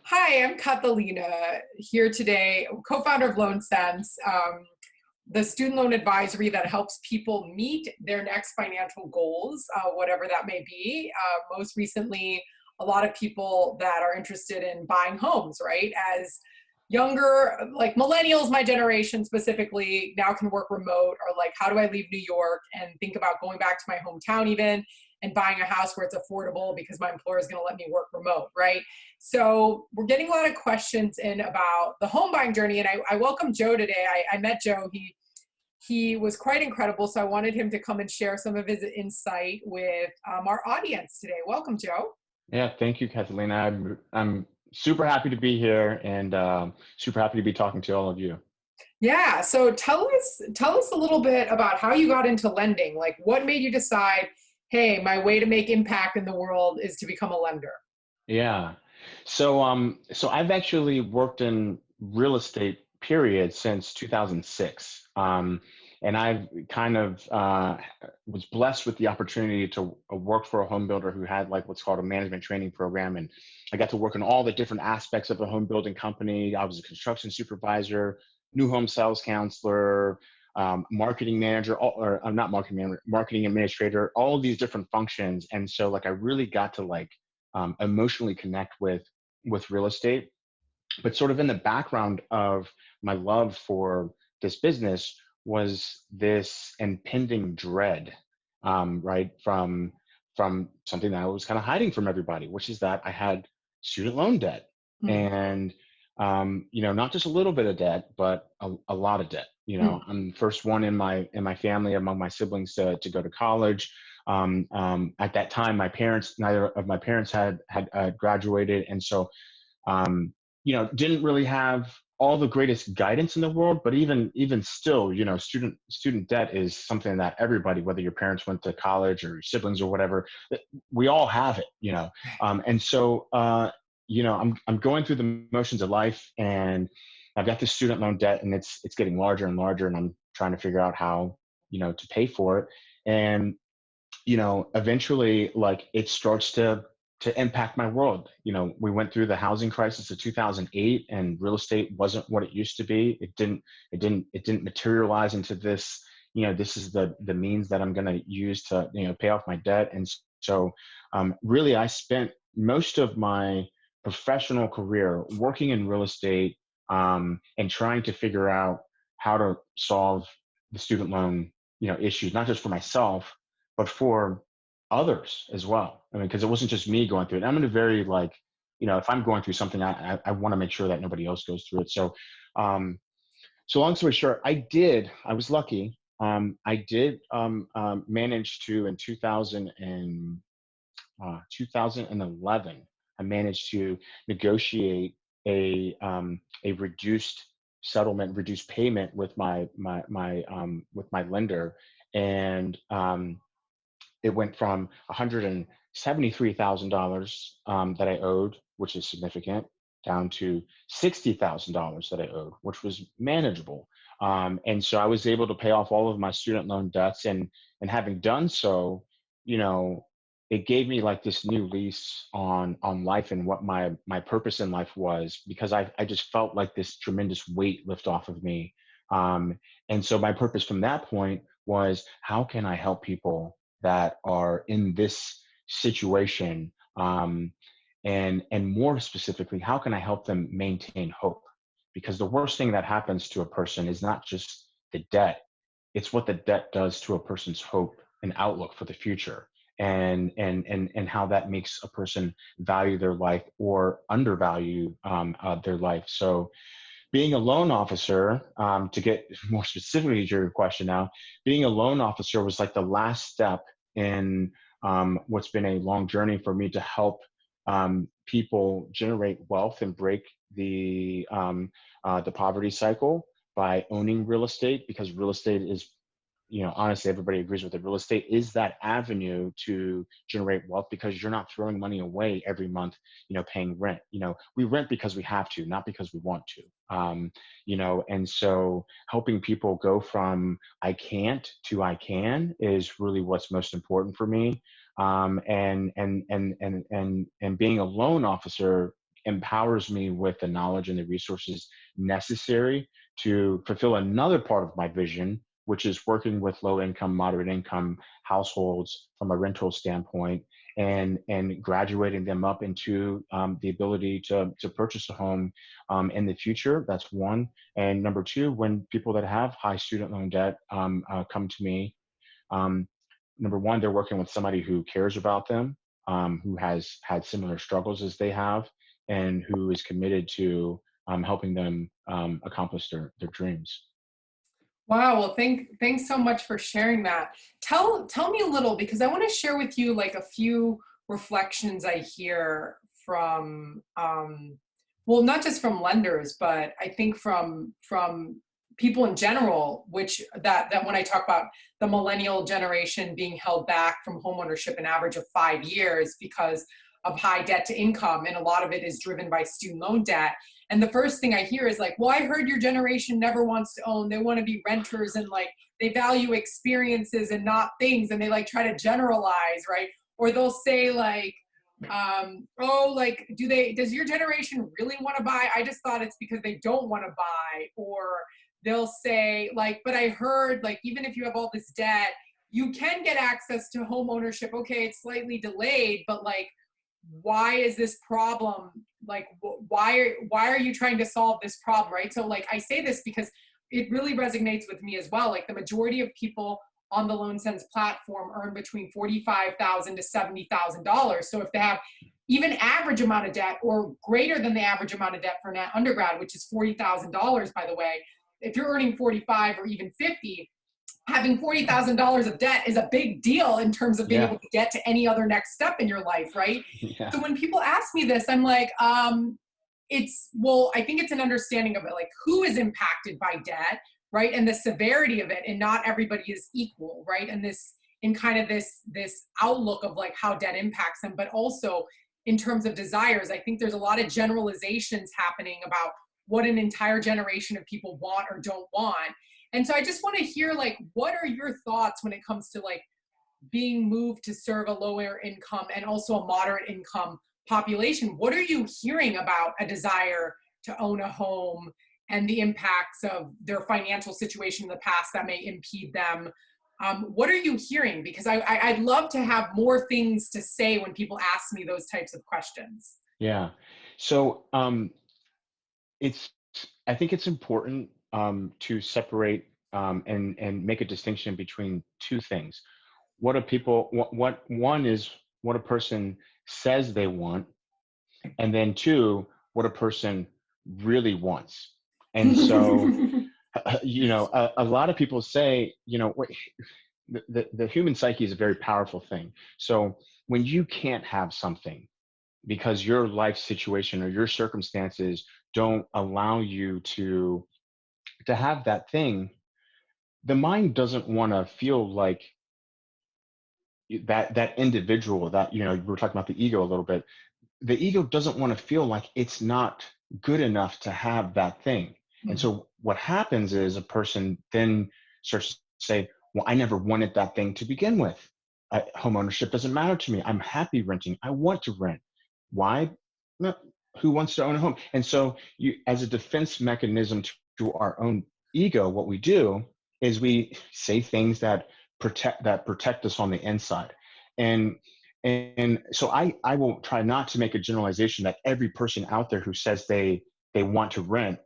Hi, I'm Catalina here today, co-founder of LoanSense, the student loan advisory that helps people meet their next financial goals, whatever that may be. Most recently, a lot of people that are interested in buying homes, right? As younger, like millennials, my generation specifically, now can work remote, or like, how do I leave New York and think about going back to my hometown even and buying a house where it's affordable because my employer is going to let me work remote, right? So we're getting a lot of questions in about the home buying journey, and I welcome Joe today. I met Joe. He was quite incredible, so I wanted him to come and share some of his insight with our audience today. Welcome, Joe. Yeah, thank you, Catalina. I'm super happy to be here and super happy to be talking to all of you. Yeah. So tell us a little bit about how you got into lending. Like, what made you decide, hey, my way to make impact in the world is to become a lender? Yeah. So I've actually worked in real estate period since 2006. And I've kind of was blessed with the opportunity to work for a home builder who had like what's called a management training program. And I got to work on all the different aspects of a home building company. I was a construction supervisor, new home sales counselor, marketing manager, or I'm not marketing manager, marketing administrator, all of these different functions. And so like I really got to like emotionally connect with real estate. But sort of in the background of my love for this business was this impending dread, right, from something that I was kind of hiding from everybody, which is that I had student loan debt, Hmm. and not just a little bit of debt, but a lot of debt. Hmm. I'm the first one in my family among my siblings to go to college. At that time, neither of my parents had graduated, and so didn't really have all the greatest guidance in the world. But even still, student debt is something that everybody, whether your parents went to college or your siblings or whatever, we all have it. And so I'm going through the motions of life, and I've got this student loan debt, and it's getting larger and larger, and I'm trying to figure out how to pay for it. And eventually, like, it starts to impact my world. We went through the housing crisis of 2008, and real estate wasn't what it used to be. It didn't materialize into this. This is the means that I'm going to use to pay off my debt. And so really, I spent most of my professional career working in real estate, and trying to figure out how to solve the student loan issues, not just for myself but for others as well. I mean, because it wasn't just me going through it. I'm in a very like, if I'm going through something, I want to make sure that nobody else goes through it. So long story short, I was lucky. I did manage to in 2011, I managed to negotiate a reduced settlement, reduced payment with my lender, and it went from $173,000 that I owed, which is significant, down to $60,000 that I owed, which was manageable. And so I was able to pay off all of my student loan debts, and having done so, you know, it gave me like this new lease on life and what my purpose in life was, because I just felt like this tremendous weight lift off of me. And so my purpose from that point was, how can I help people that are in this situation, and more specifically, how can I help them maintain hope? Because the worst thing that happens to a person is not just the debt, it's what the debt does to a person's hope and outlook for the future, and how that makes a person value their life or undervalue their life. So being a loan officer, to get more specifically to your question now, being a loan officer was like the last step in what's been a long journey for me to help people generate wealth and break the poverty cycle by owning real estate, because real estate is, honestly, everybody agrees with it. Real estate is that avenue to generate wealth, because you're not throwing money away every month, paying rent. We rent because we have to, not because we want to. And so helping people go from I can't to I can is really what's most important for me. And being a loan officer empowers me with the knowledge and the resources necessary to fulfill another part of my vision, which is working with low income, moderate income households from a rental standpoint, and graduating them up into the ability to purchase a home in the future. That's one. And number two, when people that have high student loan debt come to me, um, number one, they're working with somebody who cares about them, who has had similar struggles as they have, and who is committed to helping them accomplish their dreams. Wow. Well, thanks so much for sharing that. Tell me a little, because I want to share with you like a few reflections I hear from well, not just from lenders, but I think from people in general, which that when I talk about the millennial generation being held back from homeownership an average of 5 years because of high debt to income, and a lot of it is driven by student loan debt. And the first thing I hear is like, well, I heard your generation never wants to own. They want to be renters, and like they value experiences and not things. And they like try to generalize, right? Or they'll say like, oh, like, does your generation really want to buy? I just thought it's because they don't want to buy. Or they'll say like, but I heard like, even if you have all this debt, you can get access to home ownership. Okay, it's slightly delayed, but like, why is this problem, like why are you trying to solve this problem, right? So like I say this because it really resonates with me as well. Like the majority of people on the LoanSense platform earn between $45,000 to $70,000. So if they have even average amount of debt or greater than the average amount of debt for an undergrad, which is $40,000 by the way, if you're earning 45 or even 50, having $40,000 of debt is a big deal in terms of being Yeah. able to get to any other next step in your life, right? Yeah. So when people ask me this, I'm like, I think it's an understanding of it, like who is impacted by debt, right? And the severity of it, and not everybody is equal, right? And in kind of this outlook of like how debt impacts them, but also in terms of desires, I think there's a lot of generalizations happening about what an entire generation of people want or don't want. And so I just want to hear, like, what are your thoughts when it comes to like being moved to serve a lower income and also a moderate income population? What are you hearing about a desire to own a home and the impacts of their financial situation in the past that may impede them? What are you hearing? Because I'd love to have more things to say when people ask me those types of questions. Yeah. So it's I think it's important to separate and make a distinction between two things. What are people? What one is what a person says they want, and then two, what a person really wants. And so, a lot of people say, the human psyche is a very powerful thing. So when you can't have something because your life situation or your circumstances don't allow you to have that thing, the mind doesn't want to feel like that individual that, we were talking about the ego a little bit. The ego doesn't want to feel like it's not good enough to have that thing. And so what happens is a person then starts to say, well, I never wanted that thing to begin with. Home ownership doesn't matter to me. I'm happy renting. I want to rent. Why? No, who wants to own a home? And so as a defense mechanism to our own ego, what we do is we say things that protect us on the inside. And so I will try not to make a generalization that every person out there who says they want to rent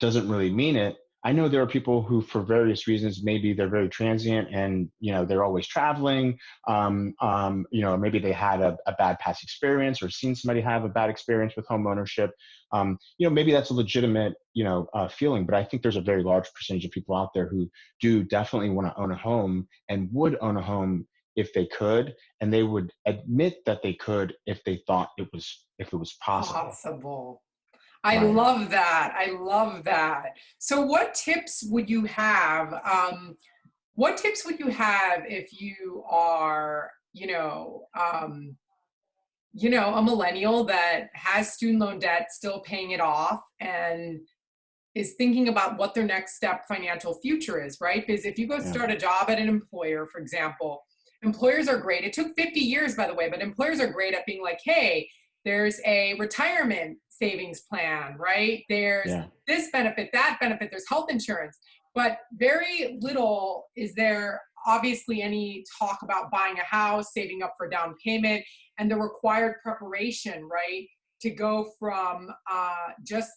doesn't really mean it. I know there are people who, for various reasons, maybe they're very transient and they're always traveling. Maybe they had a bad past experience or seen somebody have a bad experience with home ownership. Maybe that's a legitimate feeling. But I think there's a very large percentage of people out there who do definitely want to own a home and would own a home if they could, and they would admit that they could if they thought it was possible. I Right. love that. I love that. So what tips would you have? What tips would you have if you are, a millennial that has student loan debt, still paying it off, and is thinking about what their next step financial future is, right? Because if you go Yeah. start a job at an employer, for example, employers are great. It took 50 years, by the way, but employers are great at being like, hey, There's a retirement savings plan, right? There's Yeah. this benefit, that benefit, there's health insurance, but very little is there obviously any talk about buying a house, saving up for down payment, and the required preparation, right? To go from just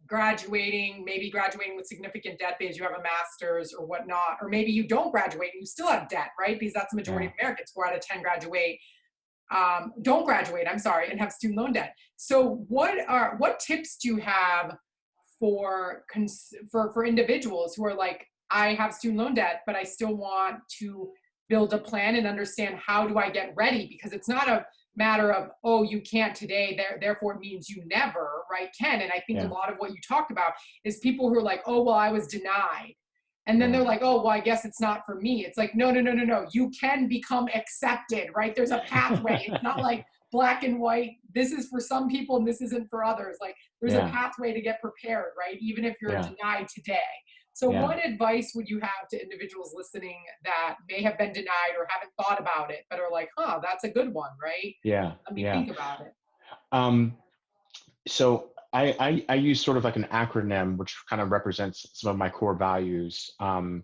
graduating, maybe graduating with significant debt because you have a master's or whatnot, or maybe you don't graduate and you still have debt, right? Because that's the majority Yeah. of Americans, 4 out of 10 graduate, don't graduate, I'm sorry, and have student loan debt. So what tips do you have for for individuals who are like, I have student loan debt, but I still want to build a plan and understand how do I get ready? Because it's not a matter of, oh, you can't today, therefore it means you never, right, can. And I think a Yeah. lot of what you talked about is people who are like, oh, well, I was denied. And then Yeah. they're like, oh, well, I guess it's not for me. It's like, no, no, no, no, no. You can become accepted, right? There's a pathway. It's not like black and white. This is for some people and this isn't for others. Like, there's a Yeah. pathway to get prepared, right? Even if you're Yeah. denied today. So, Yeah. what advice would you have to individuals listening that may have been denied or haven't thought about it, but are like, huh, that's a good one, right? Yeah. Let me Yeah. think about it. Um, so I use sort of like an acronym which kind of represents some of my core values. And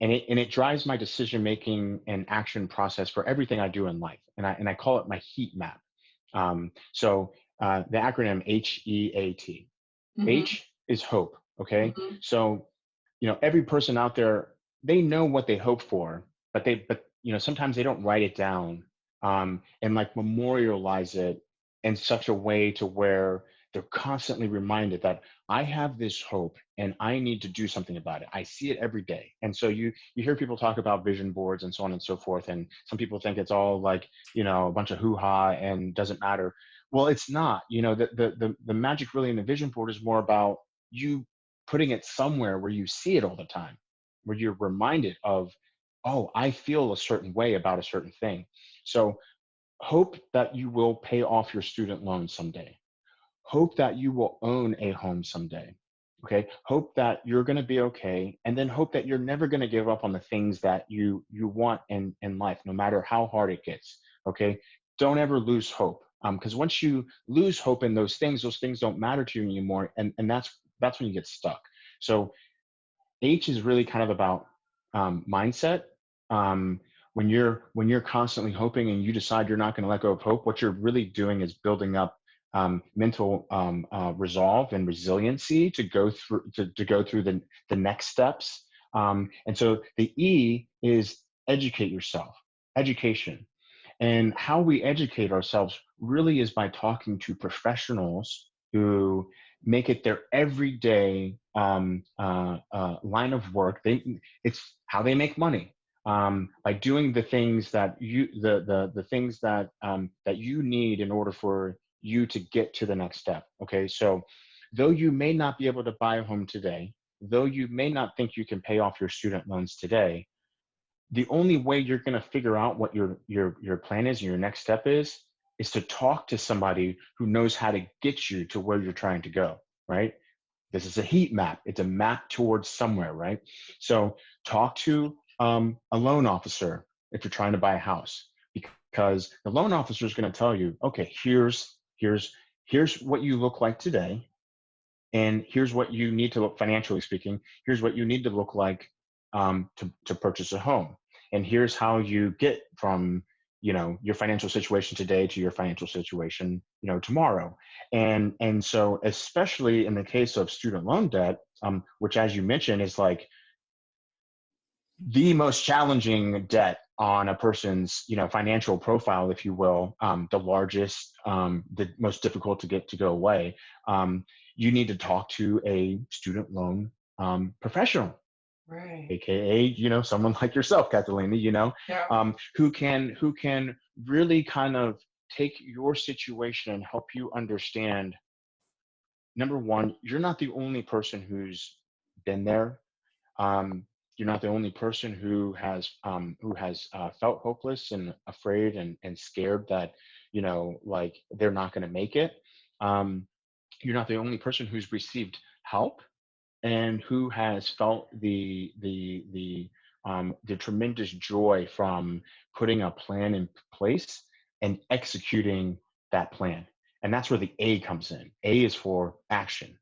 it drives my decision making and action process for everything I do in life. And I call it my heat map. The acronym HEAT. Hmm. H is hope. Okay. Hmm. So, every person out there, they know what they hope for, but sometimes they don't write it down, and like memorialize it in such a way to where they're constantly reminded that I have this hope and I need to do something about it. I see it every day. And so you hear people talk about vision boards and so on and so forth. And some people think it's all like, a bunch of hoo-ha and doesn't matter. Well, it's not. The magic really in the vision board is more about you putting it somewhere where you see it all the time, where you're reminded of, oh, I feel a certain way about a certain thing. So hope that you will pay off your student loan someday. Hope that you will own a home someday. Okay. Hope that you're going to be okay. And then hope that you're never going to give up on the things that you want in life, no matter how hard it gets. Okay. Don't ever lose hope. Because once you lose hope in those things don't matter to you anymore. And that's when you get stuck. So H is really kind of about mindset. Um, when you're constantly hoping and you decide you're not going to let go of hope, what you're really doing is building up mental resolve and resiliency to go through the next steps. And so the E is educate yourself, education. And how we educate ourselves really is by talking to professionals who make it their everyday line of work. It's how they make money, by doing the things that the things that you need in order for you to get to the next step. Okay, so though you may not be able to buy a home today, though you may not think you can pay off your student loans today, the only way you're going to figure out what your plan is and your next step is to talk to somebody who knows how to get you to where you're trying to go, right? This is a heat map. It's a map towards somewhere, right? So talk to a loan officer if you're trying to buy a house, because the loan officer is going to tell you, okay, here's what you look like today, and here's what you need to look, financially speaking, here's what you need to look like to purchase a home, and here's how you get from your financial situation today to your financial situation tomorrow. And so especially in the case of student loan debt, which as you mentioned is like the most challenging debt on a person's financial profile, if you will, the largest, the most difficult to get to go away. You need to talk to a student loan professional, Right. aka someone like yourself, Catalina, Yeah. who can really kind of take your situation and help you understand. Number one, you're not the only person who's been there. um, you're not the only person who has felt hopeless and afraid and scared that like they're not going to make it. um, you're not the only person who's received help and who has felt the tremendous joy from putting a plan in place and executing that plan. And that's where the A comes in. A is for action.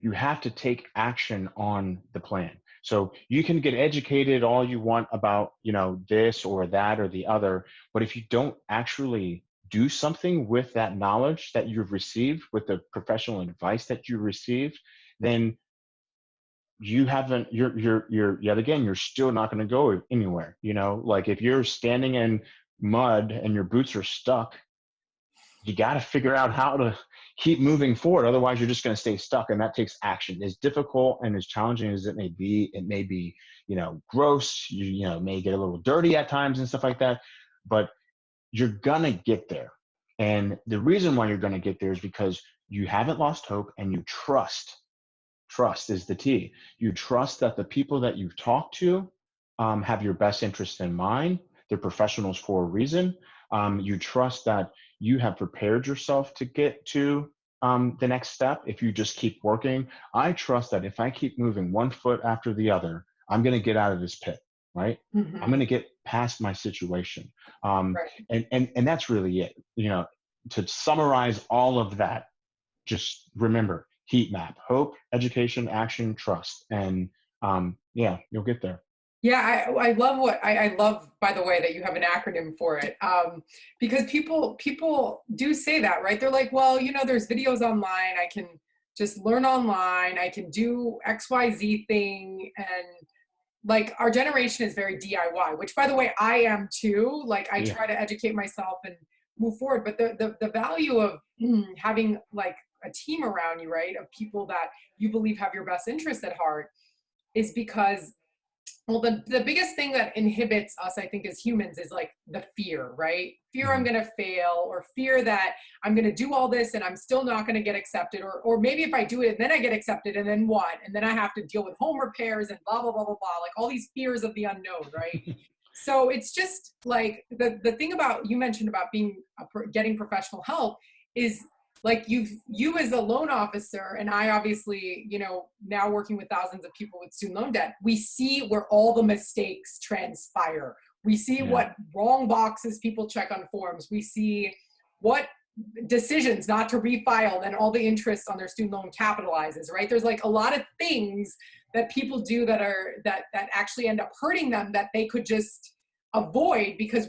You have to take action on the plan. So you can get educated all you want about, this or that or the other, but if you don't actually do something with that knowledge that you've received, with the professional advice that you received, then you haven't you're yet again, you're still not going to go anywhere. Like if you're standing in mud and your boots are stuck, you got to figure out how to keep moving forward. Otherwise, you're just going to stay stuck. And that takes action. As difficult and as challenging as it may be, gross. You may get a little dirty at times and stuff like that, but you're going to get there. And the reason why you're going to get there is because you haven't lost hope and you trust. Trust is the T. You trust that the people that you've talked to have your best interest in mind. They're professionals for a reason. You trust that you have prepared yourself to get to the next step if you just keep working. I trust that if I keep moving one foot after the other, I'm going to get out of this pit, right? Mm-hmm. I'm going to get past my situation. Right. And that's really it. To summarize all of that, just remember heat map: hope, education, action, trust. And you'll get there. Yeah, I love I love, by the way, that you have an acronym for it, because people do say that, right? They're like, well, there's videos online. I can just learn online. I can do XYZ thing. And like our generation is very DIY, which, by the way, I am too. Like I try to educate myself and move forward. But the value of having like a team around you, right, of people that you believe have your best interests at heart, is because, well, the biggest thing that inhibits us, I think, as humans is like the fear, right? Fear I'm going to fail, or fear that I'm going to do all this and I'm still not going to get accepted. Or maybe if I do it, then I get accepted, and then what? And then I have to deal with home repairs and blah, blah, blah, blah, blah. Like all these fears of the unknown, right? So it's just like the thing about, you mentioned about getting professional help is, like you as a loan officer, and I obviously, now working with thousands of people with student loan debt, we see where all the mistakes transpire. We see what wrong boxes people check on forms. We see what decisions not to refile, then all the interest on their student loan capitalizes, right? There's like a lot of things that people do that actually end up hurting them, that they could just avoid, because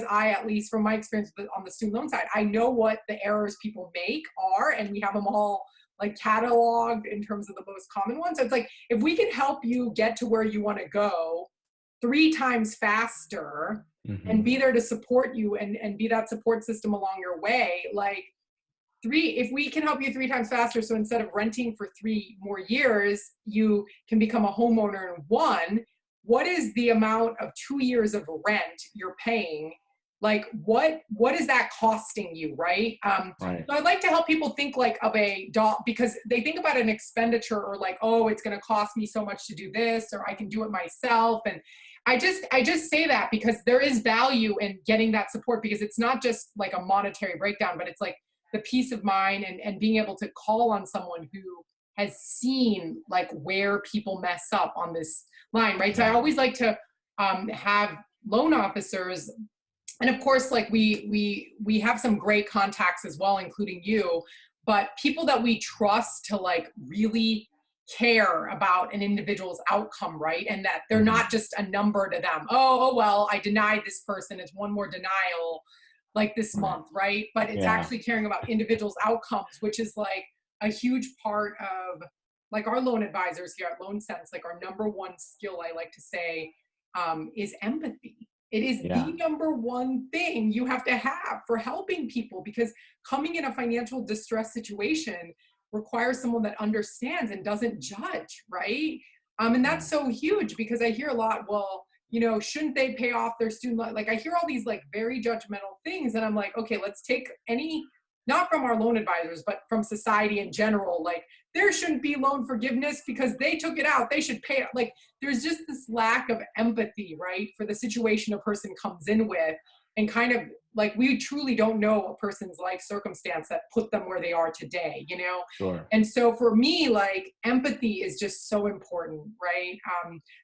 I, at least from my experience on the student loan side, I know what the errors people make are, and we have them all like cataloged in terms of the most common ones. So it's like, if we can help you get to where you want to go 3 times faster, and be there to support you and be that support system along your way, like if we can help you 3 times faster, so instead of renting for 3 more years, you can become a homeowner in 1, what is the amount of 2 years of rent you're paying? Like what is that costing you, right? Right. So I'd like to help people think like of a dollar, because they think about an expenditure, or like, oh, it's going to cost me so much to do this, or I can do it myself. And I just say that because there is value in getting that support, because it's not just like a monetary breakdown, but it's like the peace of mind and being able to call on someone who has seen like where people mess up on this line, right? So I always like to have loan officers, and of course, like we have some great contacts as well, including you, but people that we trust to like really care about an individual's outcome, right? And that they're not just a number to them. Oh well, I denied this person, it's one more denial like this month, right? But it's actually caring about individuals' outcomes, which is like a huge part of like our loan advisors here at LoanSense. Like our number one skill, I like to say, is empathy. It is the number one thing you have to have for helping people, because coming in a financial distress situation requires someone that understands and doesn't judge, right? And that's so huge, because I hear a lot, well, shouldn't they pay off their student loan? Like I hear all these like very judgmental things, and I'm like, okay, let's take not from our loan advisors, but from society in general. Like there shouldn't be loan forgiveness because they took it out, they should pay it. Like there's just this lack of empathy, right, for the situation a person comes in with, and kind of like we truly don't know a person's life circumstance that put them where they are today, Sure. And so for me, like empathy is just so important, right?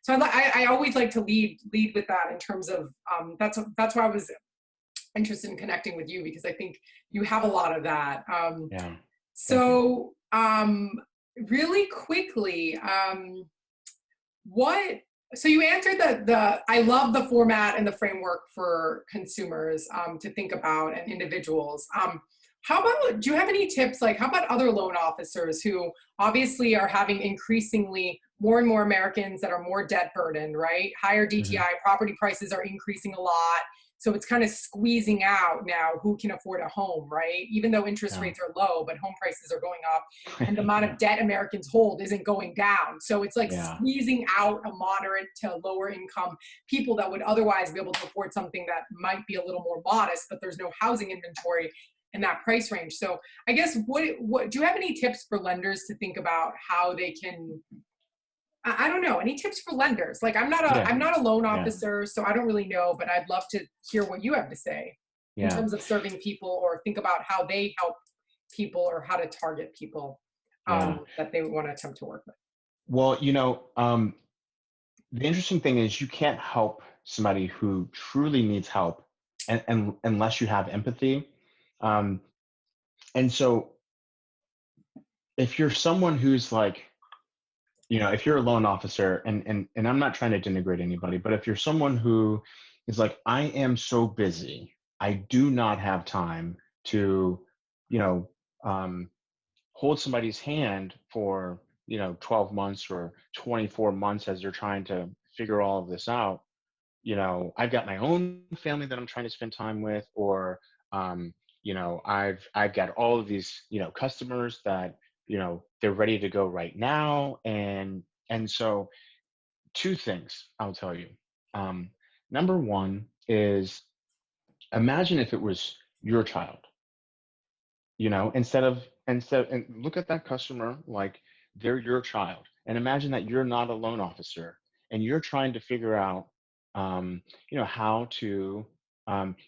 So I always like to lead with that in terms of that's why I was interested in connecting with you because I think you have a lot of that. Yeah. Thank you. So, really quickly, what so you answered the I love the format and the framework for consumers to think about and individuals. How about, do you have any tips, like how about other loan officers who obviously are having increasingly more and more Americans that are more debt burdened, right? Higher Hmm. DTI, property prices are increasing a lot. So it's kind of squeezing out now who can afford a home, right? Even though interest Yeah. rates are low, but home prices are going up and the amount of debt Americans hold isn't going down. So it's like Yeah. squeezing out a moderate to lower income people that would otherwise be able to afford something that might be a little more modest, but there's no housing inventory in that price range. So I guess what do you have any tips for lenders to think about how they can, I don't know, any tips for lenders? Like Yeah. I'm not a loan Yeah. officer, so I don't really know, but I'd love to hear what you have to say in Yeah. terms of serving people or think about how they help people or how to target people Yeah. that they want to attempt to work with. Well, the interesting thing is you can't help somebody who truly needs help and unless you have empathy. Um, and so if you're someone who's like, if you're a loan officer, and I'm not trying to denigrate anybody, but if you're someone who is like, I am so busy, I do not have time to, you know, um, hold somebody's hand for 12 months or 24 months as they're trying to figure all of this out. I've got my own family that I'm trying to spend time with, or I've got all of these customers that they're ready to go right now. And so two things I'll tell you. um, Number one is, imagine if it was your child. Instead, and look at that customer like they're your child, and imagine that you're not a loan officer and you're trying to figure out how to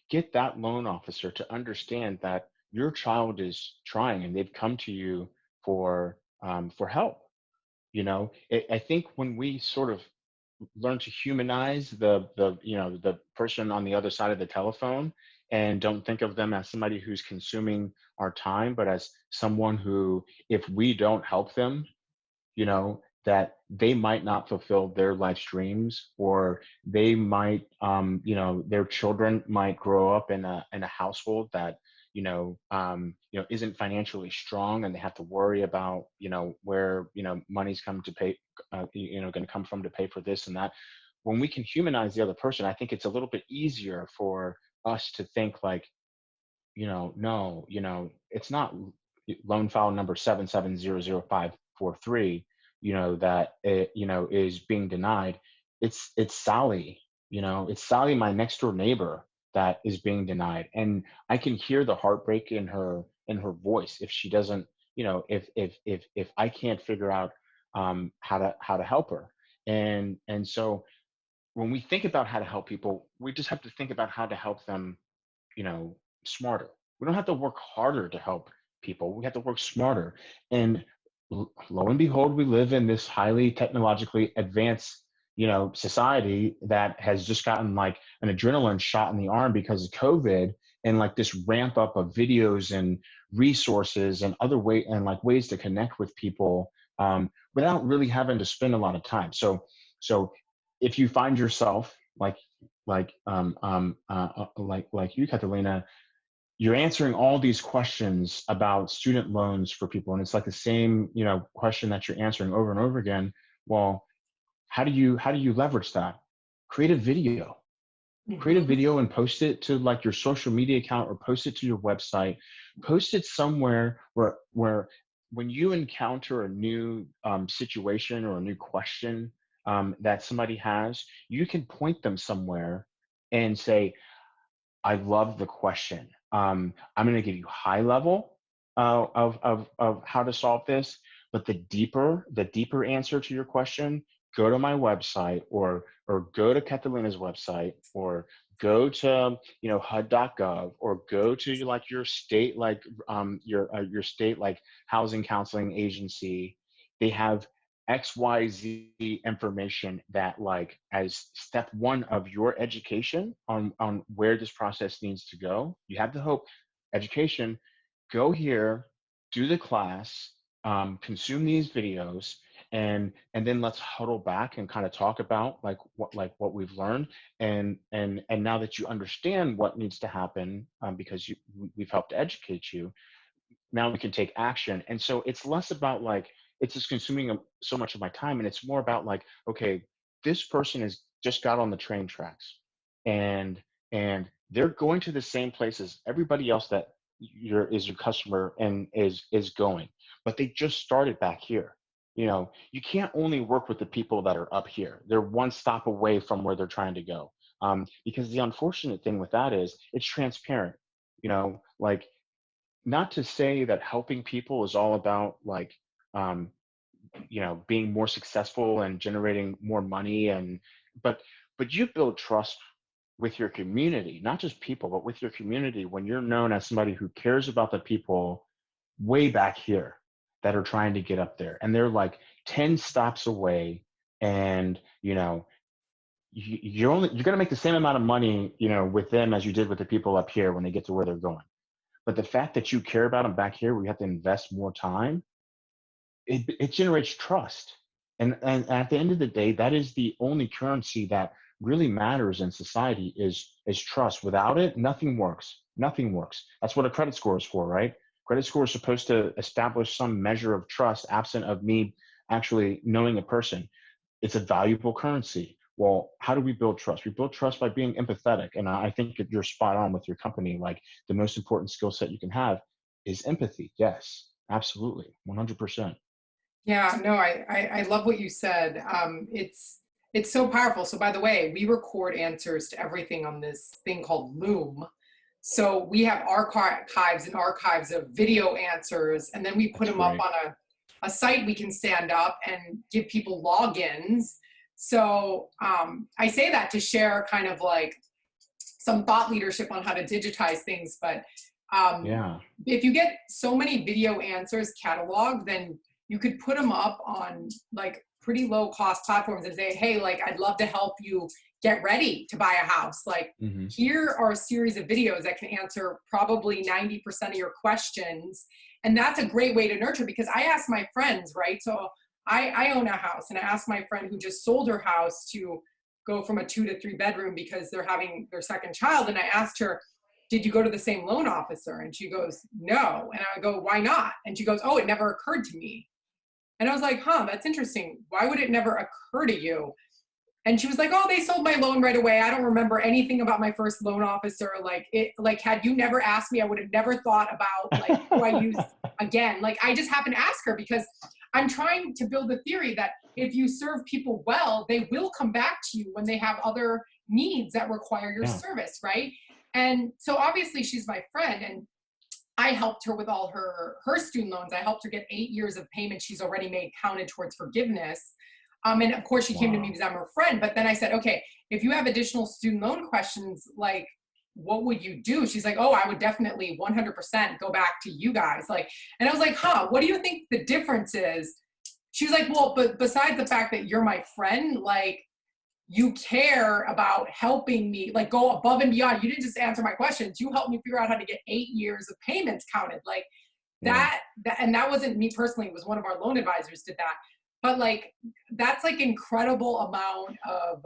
get that loan officer to understand that your child is trying and they've come to you for help. I think when we sort of learn to humanize the person on the other side of the telephone and don't think of them as somebody who's consuming our time, but as someone who, if we don't help them, that they might not fulfill their life's dreams, or they might, their children might grow up in a household that isn't financially strong, and they have to worry about where money's come to pay, going to come from to pay for this and that. When we can humanize the other person, I think it's a little bit easier for us to think like, no, it's not loan file number 7700543, that it, is being denied. It's Sally, it's Sally, my next door neighbor, that is being denied. And I can hear the heartbreak in her voice if she doesn't, if I can't figure out how to help her. And so when we think about how to help people, we just have to think about how to help them, you know, smarter. We don't have to work harder to help people. We have to work smarter. And lo and behold, we live in this highly technologically advanced, society that has just gotten like an adrenaline shot in the arm because of COVID, and like this ramp up of videos and resources and other ways to connect with people, without really having to spend a lot of time. So if you find yourself like you, Catalina, you're answering all these questions about student loans for people, and it's like the same, question that you're answering over and over again. Well, how do you leverage that? Create a video. Create a Mhm. video and post it to like your social media account, or post it to your website. Post it somewhere where when you encounter a new situation or a new question that somebody has, you can point them somewhere and say, I love the question. I'm going to give you high level of how to solve this, but the deeper answer to your question, go to my website, or go to Catalina's website, or go to HUD.gov, or go to like your state, like your state like housing counseling agency. They have XYZ information that, like, as step one of your education on where this process needs to go. You have the hope, education, go here, do the class, consume these videos, and then let's huddle back and kind of talk about like what we've learned, and now that you understand what needs to happen, because we've helped educate you, now we can take action. And so it's less about like, it's just consuming so much of my time, and it's more about like, okay, this person has just got on the train tracks, and they're going to the same places everybody else that your customer and is going, but they just started back here. You can't only work with the people that are up here. They're one stop away from where they're trying to go. Because the unfortunate thing with that is it's transparent. Like, not to say that helping people is all about like, um, being more successful and generating more money, but you build trust with your community, not just people, but with your community, when you're known as somebody who cares about the people way back here that are trying to get up there, and they're like 10 stops away, and you're going to make the same amount of money with them as you did with the people up here when they get to where they're going. But the fact that you care about them back here, where you have to invest more time, it generates trust. And at the end of the day, that is the only currency that really matters in society, is trust. Without it, nothing works. Nothing works. That's what a credit score is for, right? Credit score is supposed to establish some measure of trust, absent of me actually knowing a person. It's a valuable currency. Well, how do we build trust? We build trust by being empathetic. And I think that you're spot on with your company. Like, the most important skill set you can have is empathy. Yes, absolutely. 100%. Yeah, no, I love what you said. It's so powerful. So by the way, we record answers to everything on this thing called Loom. So we have archives and archives of video answers, and then we put That's them up great. on a site we can stand up and give people logins. So I say that to share kind of like some thought leadership on how to digitize things. But um, Yeah. if you get so many video answers cataloged, then you could put them up on like pretty low cost platforms and say, hey, like, I'd love to help you get ready to buy a house. Like, Hmm. here are a series of videos that can answer probably 90% of your questions. And that's a great way to nurture, because I ask my friends, right? So I own a house, and I asked my friend who just sold her house to go from a 2 to 3 bedroom because they're having their second child. And I asked her, did you go to the same loan officer? And she goes, no. And I go, why not? And she goes, oh, it never occurred to me. And I was like, huh, that's interesting. Why would it never occur to you? And she was like, oh, they sold my loan right away. I don't remember anything about my first loan officer. Like, had you never asked me, I would have never thought about like who I used again. Like, I just happened to ask her because I'm trying to build a theory that if you serve people well, they will come back to you when they have other needs that require your Yeah. service, right? And so obviously she's my friend, and I helped her with all her student loans. I helped her get 8 years of payments she's already made counted towards forgiveness. And of course, she came to me Wow. because I'm her friend. But then I said, okay, if you have additional student loan questions, like, what would you do? She's like, oh, I would definitely 100% go back to you guys. Like, and I was like, huh, what do you think the difference is? She was like, well, but besides the fact that you're my friend, like, you care about helping me, like, go above and beyond. You didn't just answer my questions. You helped me figure out how to get 8 years of payments counted. Like, Yeah. and that wasn't me personally. It was one of our loan advisors did that. But like, that's like incredible amount of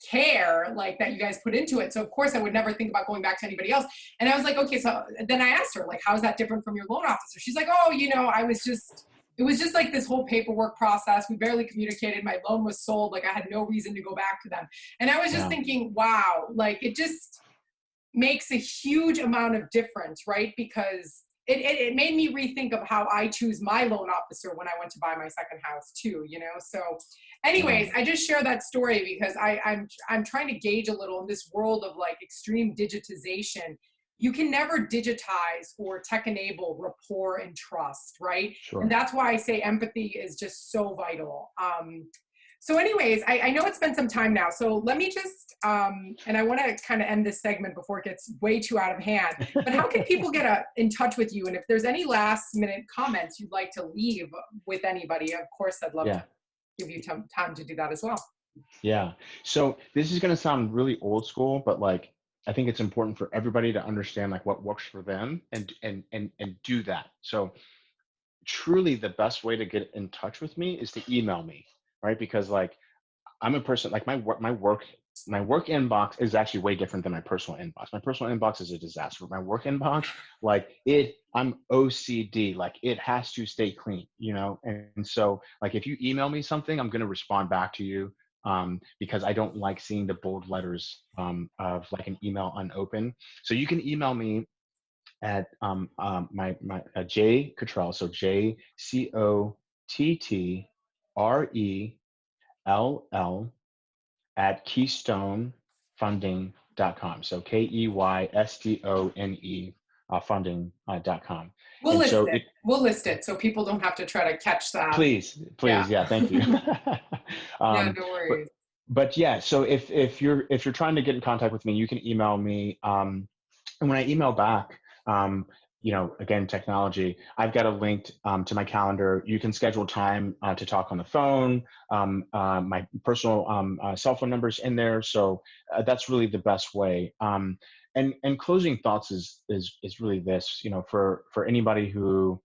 care, like, that you guys put into it. So of course I would never think about going back to anybody else. And I was like, okay, so then I asked her, like, how is that different from your loan officer? She's like, oh, it was just like this whole paperwork process. We barely communicated. My loan was sold. Like, I had no reason to go back to them. And I was just Yeah. thinking, wow, like, it just makes a huge amount of difference, right? Because it made me rethink of how I choose my loan officer when I went to buy my second house too, you know? So Yeah. anyways, I just share that story because I'm trying to gauge a little in this world of like extreme digitization. You can never digitize or tech enable rapport and trust, right? And Sure. that's why I say empathy is just so vital. So anyways, I know it's been some time now. So let me just, and I want to kind of end this segment before it gets way too out of hand, but how can people get in touch with you? And if there's any last minute comments you'd like to leave with anybody, of course, I'd love Yeah. to. give you time to do that as well. Yeah. So this is going to sound really old school, but like I think it's important for everybody to understand like what works for them and do that. So truly the best way to get in touch with me is to email me, right? Because like I'm a person like my work inbox is actually way different than my personal inbox. My personal inbox is a disaster. My work inbox, I'm OCD. Like it has to stay clean, you know. And so, like, if you email me something, I'm going to respond back to you because I don't like seeing the bold letters of like an email unopened. So you can email me at my J Cottrell. So JCOTTRELL at keystonefunding.com. So KEYSTONE funding.com. We'll And list so it. We'll list it so people don't have to try to catch that. Yeah. please, yeah, thank you. Yeah, um, no but worries. but yeah, so if you're trying to get in contact with me, you can email me. And when I email back, um, again, technology, I've got a link to my calendar. You can schedule time to talk on the phone. My personal cell phone number's in there, so that's really the best way. And closing thoughts is really this, for anybody who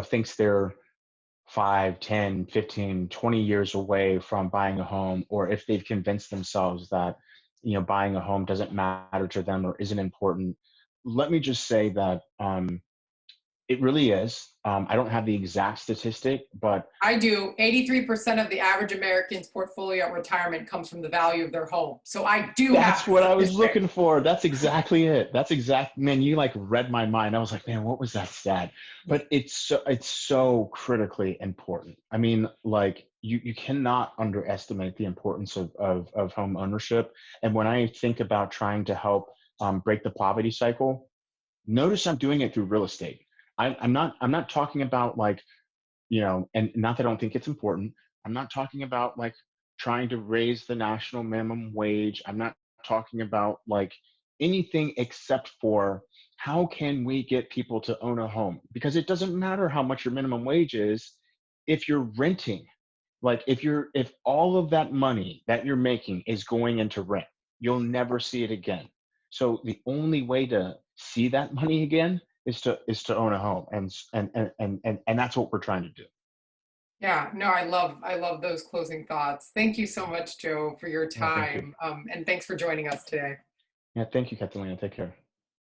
thinks they're 5, 10, 15, 20 years away from buying a home, or if they've convinced themselves that, buying a home doesn't matter to them or isn't important, let me just say that it really is. I don't have the exact statistic, but I do. 83% of the average American's portfolio at retirement comes from the value of their home. So I do have that's what I was statistics. looking for. That's exactly it. Man, you like read my mind. I was like, man, what was that stat? But it's so critically important. I mean, like you cannot underestimate the importance of home ownership. And when I think about trying to help break the poverty cycle, notice I'm doing it through real estate. I'm not talking about like, and not that I don't think it's important. I'm not talking about like trying to raise the national minimum wage. I'm not talking about like anything except for how can we get people to own a home? Because it doesn't matter how much your minimum wage is if you're renting. Like if all of that money that you're making is going into rent, you'll never see it again. So the only way to see that money again is to own a home, and that's what we're trying to do. Yeah, no, I love those closing thoughts. Thank you so much, Joe, for your Yeah, thank you. time. And thanks for joining us today. Yeah, thank you, Catalina. Take care.